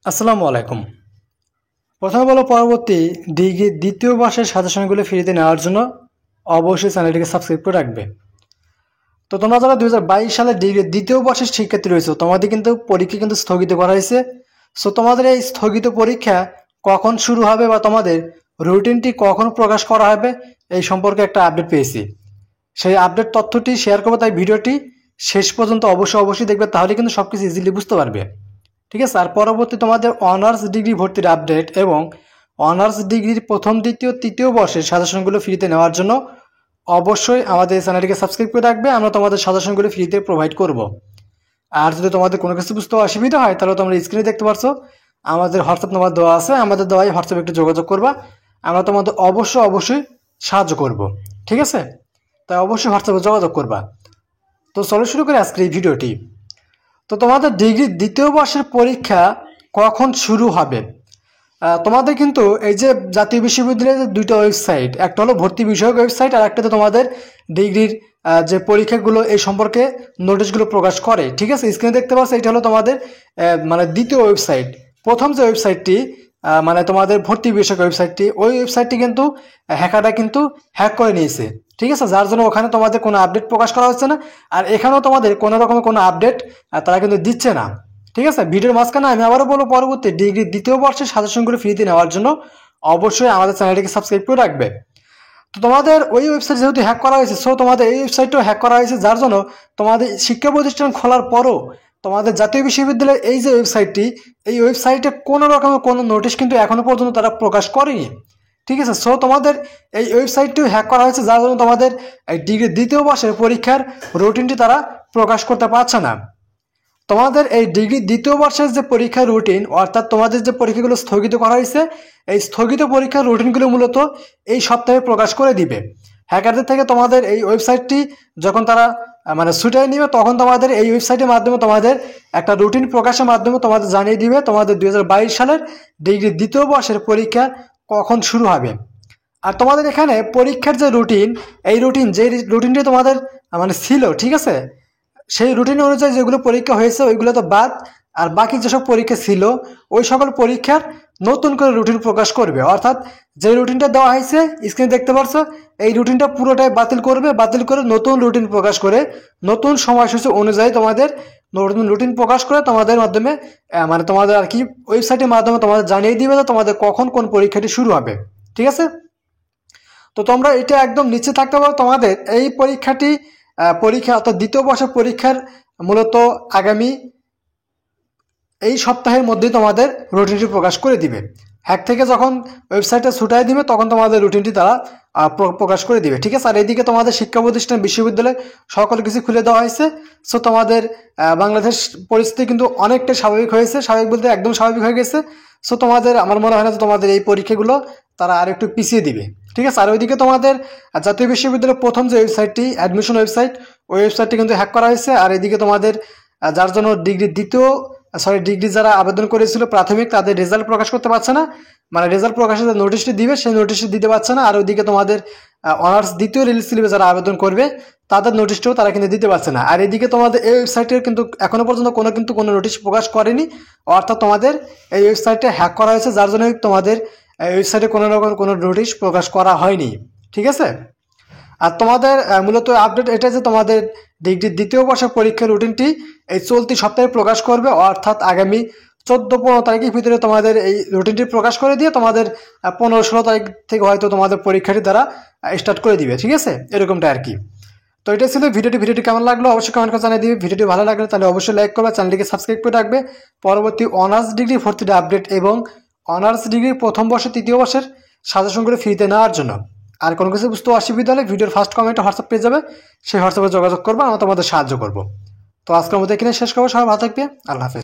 আসসালামু আলাইকুম। প্রথমে বলো, পরবর্তী ডিগ্রি দ্বিতীয় বর্ষের সাজেশনগুলো ফ্রিতে নেওয়ার জন্য অবশ্যই চ্যানেলটিকে সাবস্ক্রাইব করে রাখবে। তো তোমরা যারা 2022 সালে ডিগ্রি দ্বিতীয় বর্ষের শিক্ষার্থী রয়েছে, তোমাদের কিন্তু পরীক্ষা কিন্তু স্থগিত করা হয়েছে। সো তোমাদের এই স্থগিত পরীক্ষা কখন শুরু হবে বা তোমাদের রুটিনটি কখন প্রকাশ করা হবে এই সম্পর্কে একটা আপডেট পেয়েছি। সেই আপডেট তথ্যটি শেয়ার করবো, তাই ভিডিওটি শেষ পর্যন্ত অবশ্যই দেখবে, তাহলে কিন্তু সবকিছু ইজিলি বুঝতে পারবে। ঠিক আছে। আর পরবর্তী তোমাদের অনার্স ডিগ্রি ভর্তির আপডেট এবং অনার্স ডিগ্রির প্রথম দ্বিতীয় তৃতীয় বর্ষের সাজেশনগুলো ফ্রিতে নেওয়ার জন্য অবশ্যই আমাদের চ্যানেলটিকে সাবস্ক্রাইব করে রাখবে। আমরা তোমাদের সাজেশনগুলো ফ্রিতে প্রোভাইড করব। আর যদি তোমাদের কোনো কিছু বুঝতে অসুবিধা হয় তাহলে তোমরা স্ক্রিনে দেখতে পারছো আমাদের হোয়াটসঅ্যাপ নাম্বার দেওয়া আছে, আমাদের দেওয়াই হোয়াটসঅ্যাপে একটু যোগাযোগ করবা। আমরা তোমাদের অবশ্যই সাহায্য করব। ঠিক আছে, তাই অবশ্যই হোয়াটসঅ্যাপে যোগাযোগ করবা। তো চলো শুরু করে আজকের এই ভিডিওটি। তো তোমাদের ডিগ্রি দ্বিতীয় বর্ষের পরীক্ষা কখন শুরু হবে? তোমাদের কিন্তু এই যে জাতীয় বিশ্ববিদ্যালয়ের দুইটা ওয়েবসাইট, একটা হলো ভর্তি বিষয়ক ওয়েবসাইট আর একটাতে তোমাদের ডিগ্রির যে পরীক্ষাগুলো এই সম্পর্কে নোটিশগুলো প্রকাশ করে। ঠিক আছে, স্ক্রিনে দেখতে পাচ্ছ, এটা হলো তোমাদের মানে দ্বিতীয় ওয়েবসাইট। প্রথম যে ওয়েবসাইটটি মানে তোমাদের ভর্তি বিষয়ক ওয়েবসাইটটি, ওই ওয়েবসাইটটি কিন্তু হ্যাকাররা কিন্তু হ্যাক করে নিয়েছে। ঠিক আছে, যার জন্য ওখানে তোমাদের কোনো আপডেট প্রকাশ করা হচ্ছে না, আর এখানেও তোমাদের কোনো রকমের কোনো আপডেট তারা কিন্তু দিচ্ছে না। ঠিক আছে, ভিডিওর মাঝখানে আমি আবারও বলবো, পরবর্তী ডিগ্রি দ্বিতীয় বর্ষের সাজেশনগুলো ফ্রিতে নেওয়ার জন্য অবশ্যই আমাদের চ্যানেলটিকে সাবস্ক্রাইব করে রাখবে। তো তোমাদের ওই ওয়েবসাইট যেহেতু হ্যাক করা হয়েছে, সো তোমাদের এই ওয়েবসাইটটাও হ্যাক করা হয়েছে, যার জন্য তোমাদের শিক্ষা প্রতিষ্ঠান খোলার পরও তোমাদের জাতীয় বিশ্ববিদ্যালয়ের এই যে ওয়েবসাইটটি, এই ওয়েবসাইটে কোনো রকমের কোনো নোটিশ কিন্তু এখনো পর্যন্ত তারা প্রকাশ করেনি। ঠিক আছে, সো তোমাদের এই ওয়েবসাইটটিও হ্যাক করা হয়েছে, যার জন্য তোমাদের এই ডিগ্রি দ্বিতীয় বর্ষের পরীক্ষার রুটিনটি তারা প্রকাশ করতে পারছে না। তোমাদের এই ডিগ্রি দ্বিতীয় বর্ষের যে পরীক্ষার রুটিন, অর্থাৎ তোমাদের যে পরীক্ষাগুলো স্থগিত করা হয়েছে, এই স্থগিত পরীক্ষার রুটিনগুলো মূলত এই সপ্তাহে প্রকাশ করে দিবে। হ্যাকারদের থেকে তোমাদের এই ওয়েবসাইটটি যখন তারা মানে ছুটিয়ে নিবে, তখন তোমাদের এই ওয়েবসাইটের মাধ্যমে তোমাদের একটা রুটিন প্রকাশের মাধ্যমে তোমাদের জানিয়ে দিবে তোমাদের 2022 সালের ডিগ্রি দ্বিতীয় বর্ষের পরীক্ষা কখন শুরু হবে। আর তোমাদের এখানে পরীক্ষার যে রুটিন, এই রুটিনটি তোমাদের মানে ছিল, ঠিক আছে, সেই রুটিন অনুযায়ী যেগুলো পরীক্ষা হয়েছে ওইগুলো তো বাদ, আর বাকি যেসব পরীক্ষা ছিল ওই সকল পরীক্ষার নতুন করে রুটিন প্রকাশ করবে। অর্থাৎ যে রুটিনটা দেওয়া হয়েছে স্ক্রিনে দেখতে পাচ্ছ, এই রুটিনটা পুরোটাই বাতিল করবে, বাতিল করে নতুন রুটিন প্রকাশ করে নতুন সময়সূচি অনুযায়ী তোমাদের নতুন রুটিন প্রকাশ করে তোমাদের মাধ্যমে মানে তোমাদের আর কি ওয়েবসাইটের মাধ্যমে তোমাদের জানিয়ে দিবে যে তোমাদের কখন কোন পরীক্ষাটি শুরু হবে। ঠিক আছে, তো তোমরা এটা একদম নিচে থাকতে পারো। তোমাদের এই পরীক্ষা অর্থাৎ দ্বিতীয় বর্ষের পরীক্ষার মূলত আগামী এই সপ্তাহের মধ্যেই তোমাদের রুটিনটি প্রকাশ করে দিবে। হ্যাক থেকে যখন ওয়েবসাইটে ছুটাই দিবে তখন তোমাদের রুটিনটি তারা প্রকাশ করে দিবে। ঠিক আছে, আর এইদিকে তোমাদের শিক্ষা প্রতিষ্ঠান বিশ্ববিদ্যালয় সকল কিছু খুলে দেওয়া হয়েছে। সো তোমাদের বাংলাদেশ পরিস্থিতি কিন্তু অনেকটা স্বাভাবিক হয়েছে, স্বাভাবিক বলতে একদম স্বাভাবিক হয়ে গেছে। সো তোমাদের আমার মনে হয় না যে তোমাদের এই পরীক্ষাগুলো তারা আর একটু পিছিয়ে দিবে। ঠিক আছে, আর ওইদিকে তোমাদের জাতীয় বিশ্ববিদ্যালয়ের প্রথম যে ওয়েবসাইটটি অ্যাডমিশন ওয়েবসাইট, ওই ওয়েবসাইটটি কিন্তু হ্যাক করা হয়েছে। আর এদিকে তোমাদের যার জন্য ডিগ্রি যারা আবেদন করেছিল প্রাথমিক, তাদের রেজাল্ট প্রকাশ করতে পারছে না, মানে রেজাল্ট প্রকাশের যে নোটিশটি দিবে সেই নোটিশটি দিতে পারছে না। আর ওইদিকে তোমাদের অনার্স দ্বিতীয় রিলিজ স্লিপে যারা আবেদন করবে তাদের নোটিশটাও তারা কিন্তু দিতে পারছে না। আর এদিকে তোমাদের এই ওয়েবসাইটের কিন্তু এখনো পর্যন্ত কোনো নোটিশ প্রকাশ করেনি, অর্থাৎ তোমাদের এই ওয়েবসাইটটা হ্যাক করা হয়েছে, যার জন্য তোমাদের ওয়েবসাইটে কোনো রকম কোনো নোটিশ প্রকাশ করা হয়নি। ঠিক আছে, আর তোমাদের মূলত আপডেট এটা যে তোমাদের ডিগ্রি দ্বিতীয় বর্ষের পরীক্ষার রুটিনটি এই চলতি সপ্তাহে প্রকাশ করবে, অর্থাৎ আগামী 14-15 তারিখের ভিতরে তোমাদের এই রুটিনটি প্রকাশ করে দিয়ে তোমাদের 15-16 তারিখ থেকে হয়তো তোমাদের পরীক্ষাটি তারা স্টার্ট করে দিবে। ঠিক আছে, এরকমটা আর কি। তো এটা ছিল ভিডিওটি কেমন লাগলো অবশ্যই কমেন্ট করে জানিয়ে দিবে। ভিডিওটি ভালো লাগলে তাহলে অবশ্যই লাইক করবে, চ্যানেলটিকে সাবস্ক্রাইব করে রাখবে পরবর্তী অনার্স ডিগ্রি ভর্তির আপডেট এবং অনার্স ডিগ্রির প্রথম বর্ষ তৃতীয় বর্ষের সাজেশনগুলো ফ্রিতে নেওয়ার জন্য। আর কোনো কিছু বুঝতে অসুবিধা হলে ভিডিওর ফার্স্ট কমেন্টে হোয়াটসঅ্যাপ পেয়ে যাবে, সেই হোয়াটসঅ্যাপে যোগাযোগ করবো, আমরা তোমাদের সাহায্য করবো। তো আজকের মধ্যে এখানে শেষ করবো। সবাই ভালো থাকবে, আল্লাহ হাফেজ।